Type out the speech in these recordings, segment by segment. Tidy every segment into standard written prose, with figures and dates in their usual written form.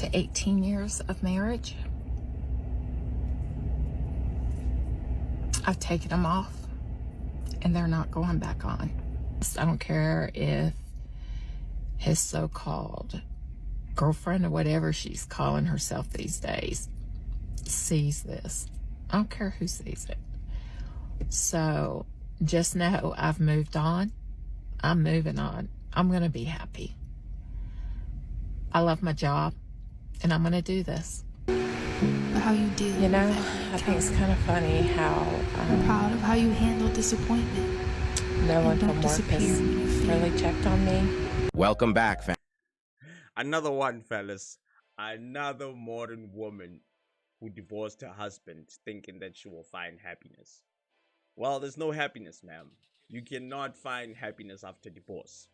to 18 years of marriage. I've taken them off and they're not going back on. I don't care if his so-called girlfriend or whatever she's calling herself these days sees this. I don't care who sees it. So just know I've moved on. I'm moving on. I'm going to be happy. I love my job and I'm going to do this. How you deal You know, with it. I think it's kind of funny how I'm proud of how you handle disappointment. no one And from don't work has disappear when you fail. really checked on me. Welcome back, fam. Another one, fellas. Another modern woman who divorced her husband thinking that she will find happiness. Well, there's no happiness, ma'am. You cannot find happiness after divorce.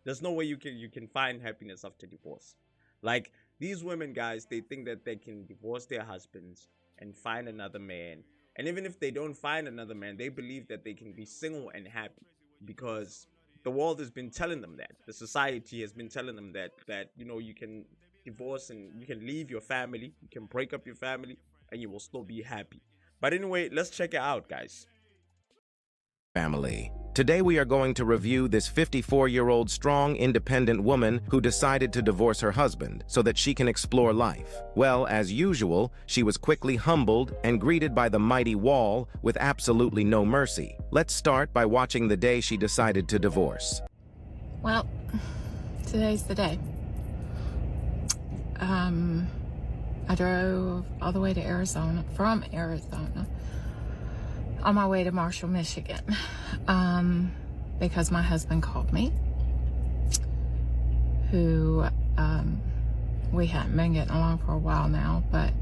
There's no way you can find happiness after divorce. Like, these women, guys, they think that they can divorce their husbands and find another man. And even if they don't find another man, they believe that they can be single and happy because the world has been telling them that. The society has been telling them that you know, you can divorce and you can leave your family, you can break up your family, and you will still be happy. But anyway, let's check it out, guys. Family. Today we are going to review this 54-year-old strong, independent woman who decided to divorce her husband so that she can explore life. Well, as usual, she was quickly humbled and greeted by the mighty wall with absolutely no mercy. Let's start by watching the day she decided to divorce. Well, today's the day. I drove all the way to Arizona, from Arizona, on my way to Marshall, Michigan, because my husband called me, who we hadn't been getting along for a while now, but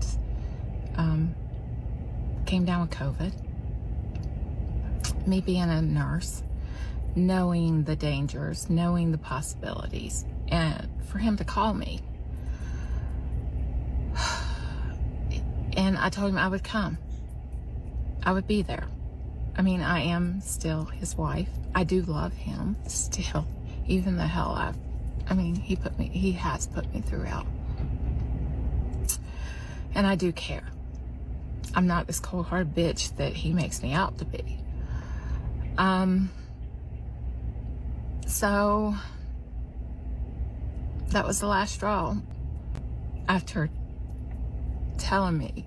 came down with COVID. Me being a nurse, knowing the dangers, knowing the possibilities, and for him to call me. And I told him I would come. I would be there. I mean, I am still his wife. I do love him still, even the hell he has put me through hell. And I do care. I'm not this cold-hearted bitch that he makes me out to be. So that was the last straw. After telling me,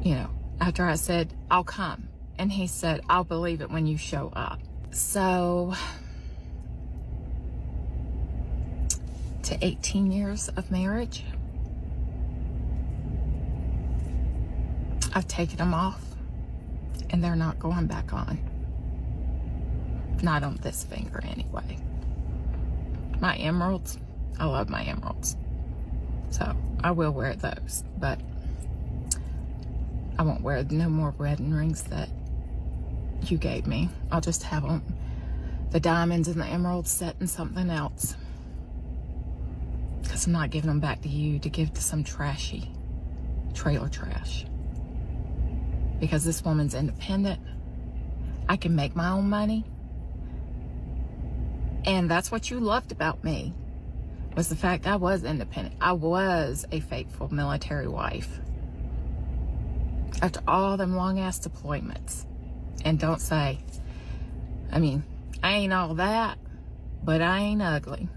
you know, after I said, I'll come. And he said, I'll believe it when you show up. So, to 18 years of marriage, I've taken them off and they're not going back on. Not on this finger anyway. My emeralds, I love my emeralds. So I will wear those, but I won't wear no more wedding rings that you gave me. I'll just have them, the diamonds and the emeralds, set in something else. Because I'm not giving them back to you to give to some trashy trailer trash. Because this woman's independent. I can make my own money. And that's what you loved about me, was the fact I was independent. I was a faithful military wife. After all them long-ass deployments. And don't say, I mean, I ain't all that, but I ain't ugly.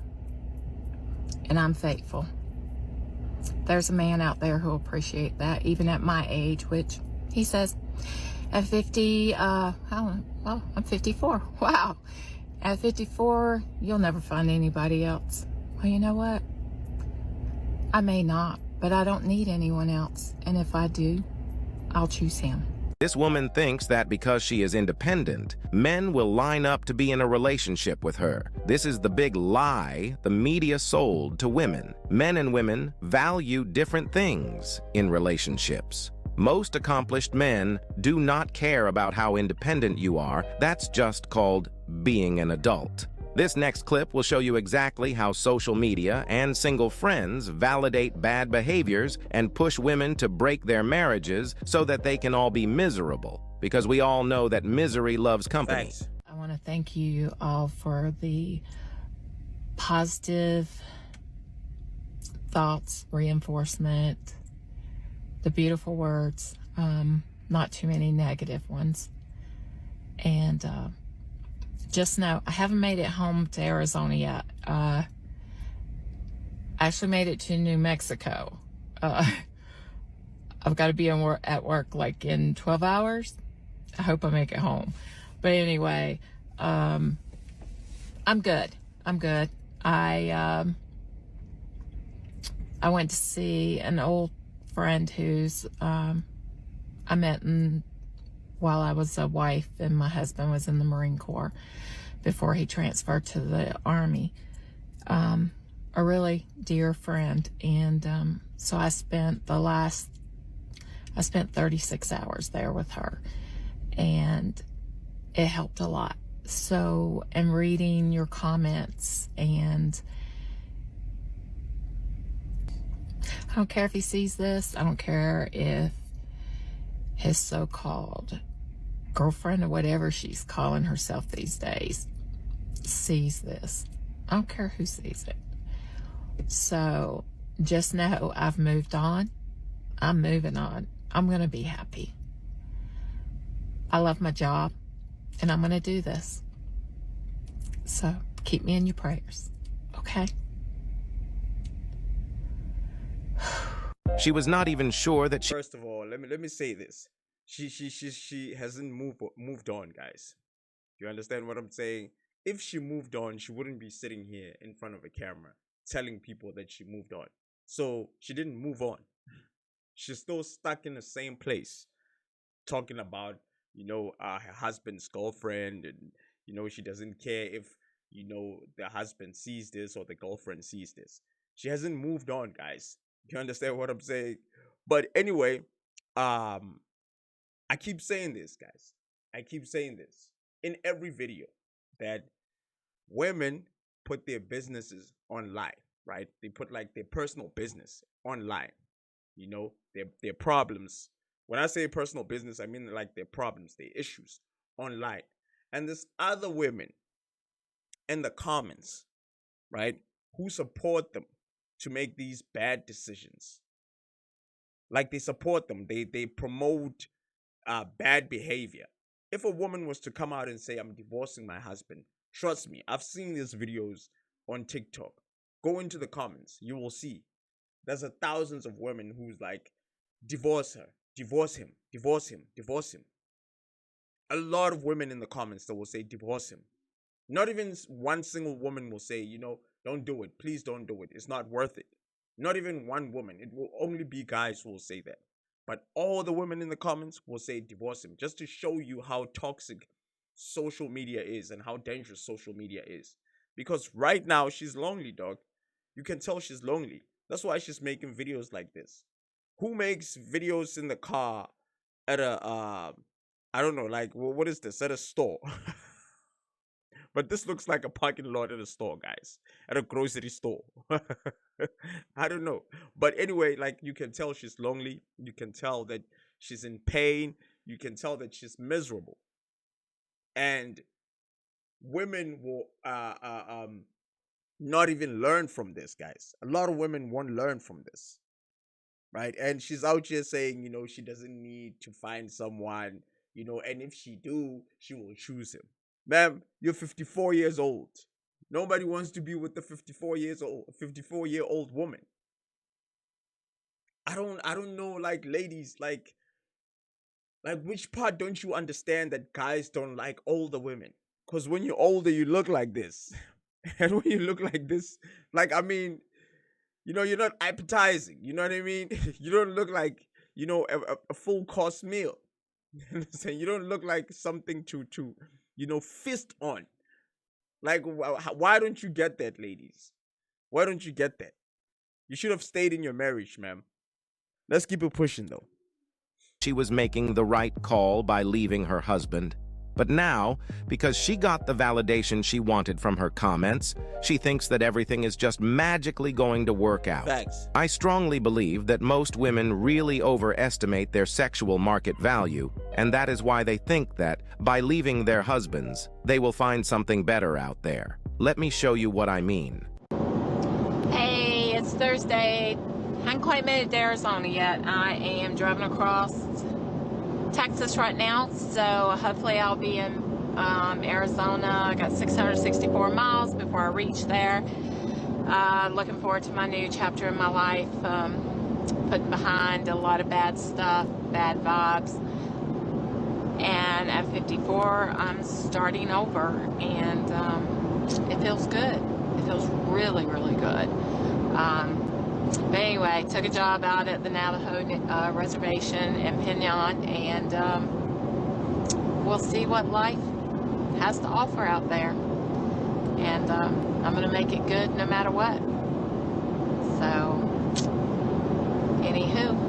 And I'm faithful. There's a man out there who'll appreciate that, even at my age, which he says, at 50, well, I'm 54. Wow. At 54, you'll never find anybody else. Well, you know what? I may not, but I don't need anyone else. And if I do, I'll choose him. This woman thinks that because she is independent, men will line up to be in a relationship with her. This is the big lie the media sold to women. Men and women value different things in relationships. Most accomplished men do not care about how independent you are. That's just called being an adult. This next clip will show you exactly how social media and single friends validate bad behaviors and push women to break their marriages so that they can all be miserable. Because we all know that misery loves company. Thanks. I want to thank you all for the positive thoughts, reinforcement, the beautiful words, not too many negative ones. And just know, I haven't made it home to Arizona yet. I actually made it to New Mexico. I've got to be at work like in 12 hours. I hope I make it home. But anyway, I'm good. I'm good. I went to see an old friend who's I met while I was a wife and my husband was in the Marine Corps before he transferred to the Army. A really dear friend, and so I spent 36 hours there with her, and it helped a lot. So, and reading your comments, and I don't care if he sees this. I don't care if his so-called girlfriend or whatever she's calling herself these days sees this. I don't care who sees it. So just know I've moved on. I'm moving on. I'm going to be happy. I love my job, and I'm going to do this. So keep me in your prayers, okay? She was not even sure that she First of all, let me say this. She hasn't moved on, guys. You understand what I'm saying? If she moved on, she wouldn't be sitting here in front of a camera telling people that she moved on. So she didn't move on. She's still stuck in the same place, talking about, her husband's girlfriend, and, she doesn't care if, the husband sees this or the girlfriend sees this. She hasn't moved on, guys. You understand what I'm saying? But anyway, I keep saying this, guys. I keep saying this in every video, that women put their businesses online, right? They put like their personal business online, their problems. When I say personal business, I mean like their problems, their issues online. And there's other women in the comments, right, who support them to make these bad decisions. Like, they support them. They promote bad behavior. If a woman was to come out and say, I'm divorcing my husband, trust me, I've seen these videos on TikTok. Go into the comments. You will see. There's thousands of women who's like, divorce her, divorce him, divorce him, divorce him. A lot of women in the comments that will say, divorce him. Not even one single woman will say, don't do it. Please don't do it. It's not worth it. Not even one woman. It will only be guys who will say that. But all the women in the comments will say divorce him, just to show you how toxic social media is and how dangerous social media is. Because right now, she's lonely, dog. You can tell she's lonely. That's why she's making videos like this. Who makes videos in the car at a, I don't know, like, what is this? At a store. But this looks like a parking lot at a store, guys. At a grocery store. I don't know. But anyway, like, you can tell she's lonely. You can tell that she's in pain. You can tell that she's miserable. And women will not even learn from this, guys. A lot of women won't learn from this. Right? And she's out here saying, she doesn't need to find someone, and if she do, she will choose him. Ma'am, you're 54 years old. Nobody wants to be with the 54-year-old woman. I don't know, like, ladies, like which part don't you understand that guys don't like older women? Because when you're older, you look like this. And when you look like this, like, I mean, you're not appetizing. You know what I mean? You don't look like, a full course meal. You don't look like something to fist on. Like, why don't you get that, ladies? Why don't you get that? You should have stayed in your marriage, ma'am. Let's keep it pushing, though. she was making the right call by leaving her husband. But now, because she got the validation she wanted from her comments, she thinks that everything is just magically going to work out. Facts. I strongly believe that most women really overestimate their sexual market value, and that is why they think that, by leaving their husbands, they will find something better out there. Let me show you what I mean. Hey, it's Thursday. Haven't quite made it to Arizona yet. I am driving across Texas right now, so hopefully I'll be in Arizona. I got 664 miles before I reach there. Looking forward to my new chapter in my life. Putting behind a lot of bad stuff, bad vibes. And at 54, I'm starting over, and it feels good. It feels really, really good. But anyway, took a job out at the Navajo reservation in Pinon, and we'll see what life has to offer out there. And I'm going to make it good no matter what. So, anywho.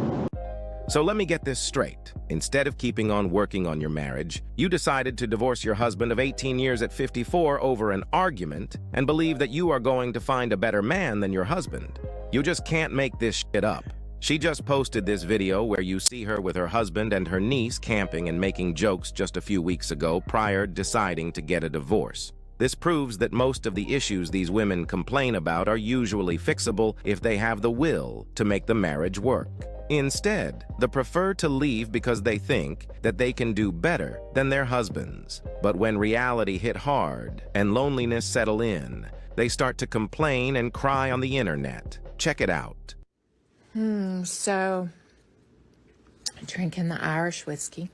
So let me get this straight. Instead of keeping on working on your marriage, you decided to divorce your husband of 18 years at 54 over an argument and believe that you are going to find a better man than your husband. You just can't make this shit up. She just posted this video where you see her with her husband and her niece camping and making jokes just a few weeks ago prior deciding to get a divorce. This proves that most of the issues these women complain about are usually fixable if they have the will to make the marriage work. Instead, they prefer to leave because they think that they can do better than their husbands. But when reality hit hard and loneliness settle in, they start to complain and cry on the internet. Check it out. So, drinking the Irish whiskey.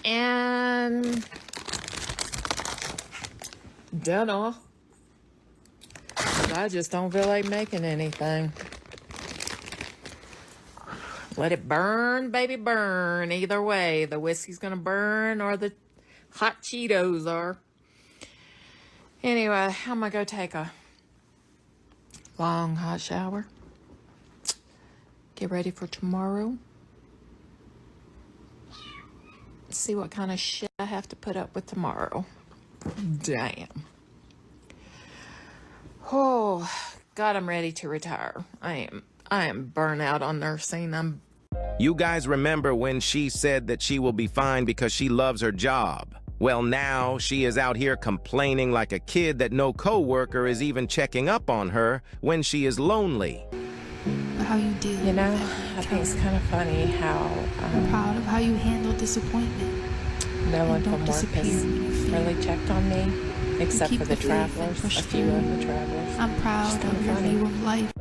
And dinner. I just don't feel like making anything. Let it burn, baby, burn. Either way, the whiskey's gonna burn or the hot Cheetos are. Anyway, I'm gonna go take a long hot shower. Get ready for tomorrow. See what kind of shit I have to put up with tomorrow. Damn. Oh, God, I'm ready to retire. I am burnt out on nursing. You guys remember when she said that she will be fine because she loves her job? Well, now she is out here complaining like a kid that no coworker is even checking up on her when she is lonely. How you deal You know, with I it. think it's kind of funny how I'm proud of how you handle disappointment. no one And from don't work disappear has when you feel really checked on me, except keep for the the faith and travelers, push a few through. of the travelers. I'm proud It's kinda of your funny. view of life.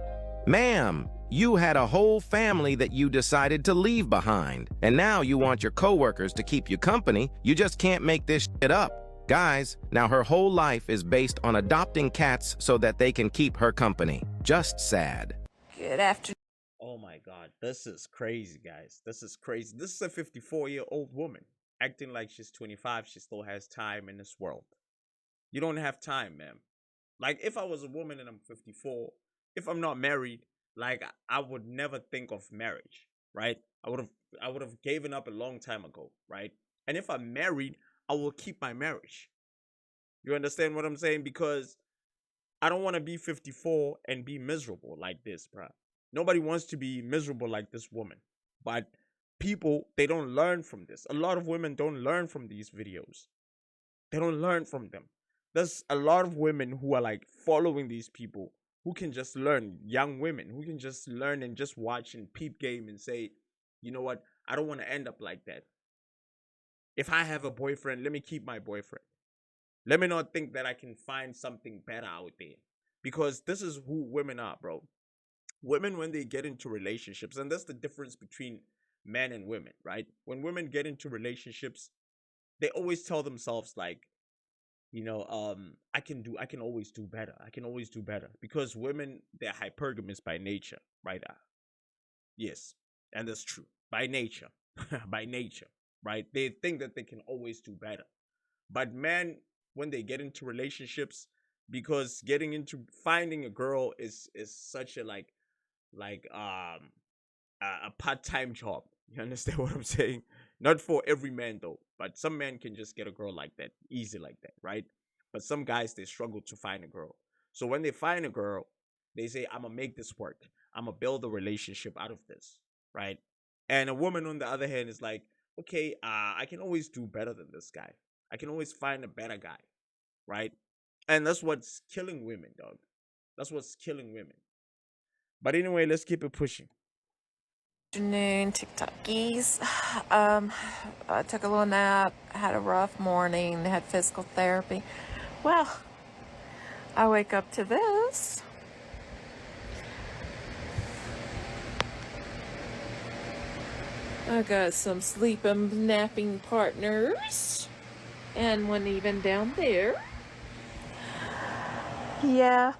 Ma'am, you had a whole family that you decided to leave behind, and now you want your coworkers to keep you company. You just can't make this shit up. Guys, now her whole life is based on adopting cats so that they can keep her company. Just sad. Good afternoon. Oh my god, this is crazy, guys. This is crazy. This is a 54-year-old woman acting like she's 25. She still has time in this world. You don't have time, ma'am. Like, if I was a woman and I'm 54, if I'm not married, like, I would never think of marriage, right? I would have given up a long time ago, right? And if I'm married, I will keep my marriage. You understand what I'm saying? Because I don't want to be 54 and be miserable like this, bruh. Nobody wants to be miserable like this woman. But people, they don't learn from this. A lot of women don't learn from these videos. They don't learn from them. There's a lot of women who are like following these people who can just learn, young women who can just learn and just watch and peep game and say, you know what, I don't want to end up like that. If I have a boyfriend, let me keep my boyfriend. Let me not think that I can find something better out there. Because this is who women are, bro. Women, when they get into relationships, and that's the difference between men and women, right? When women get into relationships, they always tell themselves like, you know, I can always do better. I can always do better. Because women, they're hypergamous by nature, right? Yes, and that's true. By nature. By nature, right? They think that they can always do better. But men, when they get into relationships, because getting into finding a girl is such a a part-time job. You understand what I'm saying? Not for every man though, but some men can just get a girl like that, easy like that, right? But some guys, they struggle to find a girl. So when they find a girl, they say, I'm gonna make this work. I'm gonna build a relationship out of this, right? And a woman, on the other hand, is like, okay, I can always do better than this guy. I can always find a better guy, right? And that's what's killing women, dog. That's what's killing women. But anyway, let's keep it pushing. Afternoon, TikTokies. I took a little nap, had a rough morning, had physical therapy. Well, I wake up to this. I got some sleeping, napping partners, and one even down there. Yeah.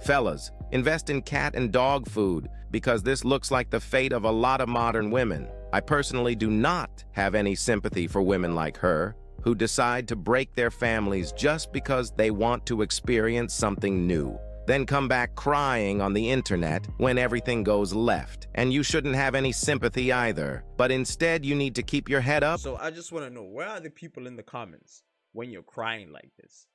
Fellas, invest in cat and dog food because this looks like the fate of a lot of modern women. I personally do not have any sympathy for women like her who decide to break their families just because they want to experience something new, then come back crying on the internet when everything goes left. And you shouldn't have any sympathy either, but instead you need to keep your head up. So I just want to know, where are the people in the comments when you're crying like this?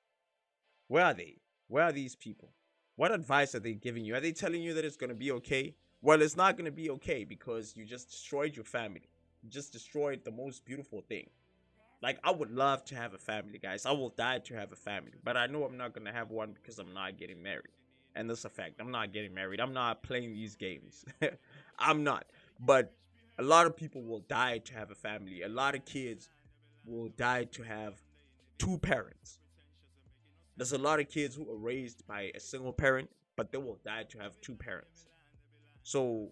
Where are they? Where are these people? What advice are they giving you? Are they telling you that it's going to be okay? Well, it's not going to be okay because you just destroyed your family. You just destroyed the most beautiful thing. Like, I would love to have a family, guys. I will die to have a family. But I know I'm not going to have one because I'm not getting married. And that's a fact. I'm not getting married. I'm not playing these games. I'm not. But a lot of people will die to have a family. A lot of kids will die to have two parents. There's a lot of kids who are raised by a single parent, but they will die to have two parents. So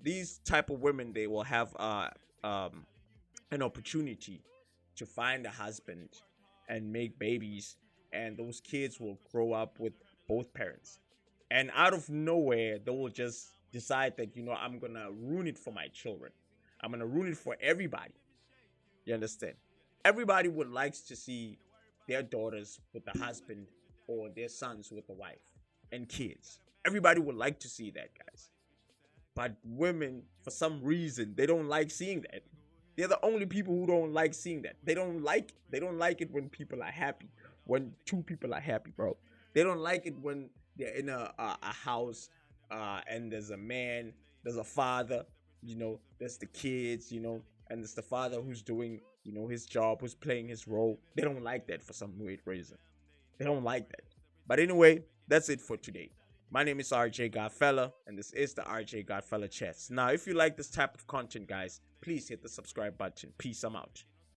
these type of women, they will have an opportunity to find a husband and make babies, and those kids will grow up with both parents. And out of nowhere, they will just decide that, you know, I'm gonna ruin it for my children. I'm gonna ruin it for everybody. You understand? Everybody would like to see their daughters with a husband or their sons with a wife and kids. Everybody would like to see that, guys. But women, for some reason, they don't like seeing that. They're the only people who don't like seeing that. They don't like it when people are happy. When two people are happy, bro. They don't like it when they're in a house and there's a man, there's a father, you know, there's the kids, you know, and it's the father who's doing, you know, his job, who's playing his role. They don't like that for some weird reason. They don't like that. But anyway, that's it for today. My name is RJ Godfella, and this is the RJ Godfella Chats. Now, if you like this type of content, guys, please hit the subscribe button. Peace, I'm out.